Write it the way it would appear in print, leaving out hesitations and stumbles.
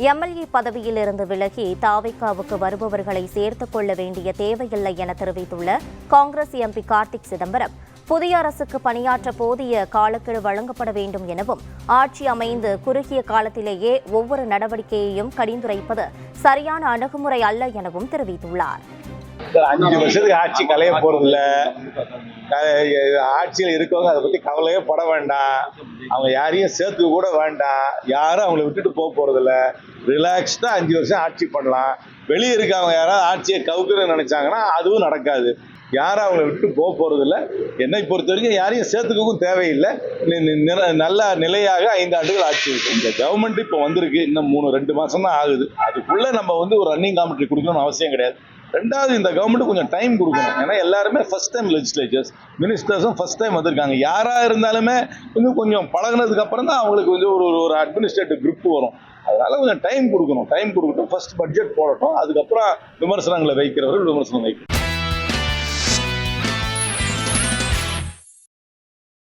MLA பதவியிலிருந்து விலகி தாவேகாவுக்கு வருபவர்களை சேர்த்துக் கொள்ள வேண்டிய தேவையில்லை என தெரிவித்துள்ள காங்கிரஸ் எம்பி கார்த்திக் சிதம்பரம், புதிய அரசுக்கு பணியாற்ற போதிய காலக்கெடு வழங்கப்பட வேண்டும் எனவும், ஆட்சி அமைந்து குறுகிய காலத்திலேயே ஒவ்வொரு நடவடிக்கையையும் கடிந்துரைப்பது சரியான அணுகுமுறை அல்ல எனவும் தெரிவித்துள்ளார். 5 வருஷத்துக்கு ஆட்சி கலைய போறதில்ல. ஆட்சியில் இருக்கவங்க அதை பத்தி கவலையே பட வேண்டாம். அவங்க யாரையும் சேர்த்து கூட வேண்டாம். யாரும் அவங்கள விட்டுட்டு போக போறதில்ல. ரிலாக்ஸ்டா 5 வருஷம் ஆட்சி பண்ணலாம். வெளியே இருக்கவங்க யாராவது ஆட்சியை கவுக்குறன்னு நினைச்சாங்கன்னா அதுவும் நடக்காது. யாரும் அவங்கள விட்டு போக போறதில்ல. என்னை பொறுத்த வரைக்கும் யாரையும் சேர்த்துக்கவும் தேவையில்லை. நல்ல நிலையாக 5 ஆண்டுகள் ஆட்சி இருக்கு. இந்த கவர்மெண்ட் இப்போ வந்திருக்கு, இன்னும் 2 மாசம் தான் ஆகுது. அதுக்குள்ள நம்ம ஒரு ரன்னிங் காமெண்ட்ரி கொடுக்கணும்னு அவசியம் கிடையாது. ரெண்டாவது, இந்த கவர்மெண்ட் கொஞ்சம் டைம் கொடுக்கணும். ஏன்னா எல்லாருமே ஃபர்ஸ்ட் டைம் லெஜிஸ்லேச்சர்ஸ், மினிஸ்டர்ஸும் ஃபர்ஸ்ட் டைம் வந்திருக்காங்க. யாராக இருந்தாலுமே கொஞ்சம் பழகினதுக்கு அப்புறம் தான் அவங்களுக்கு ஒரு அட்மினிஸ்ட்ரேட்டிவ் குரூப் வரும். அதனால கொஞ்சம் டைம் கொடுக்கணும். டைம் கொடுக்கட்டும், ஃபர்ஸ்ட் பட்ஜெட் போடட்டும், அதுக்கப்புறம் விமர்சனங்களை வைக்கிறவர்கள் விமர்சனம் வைக்கணும்.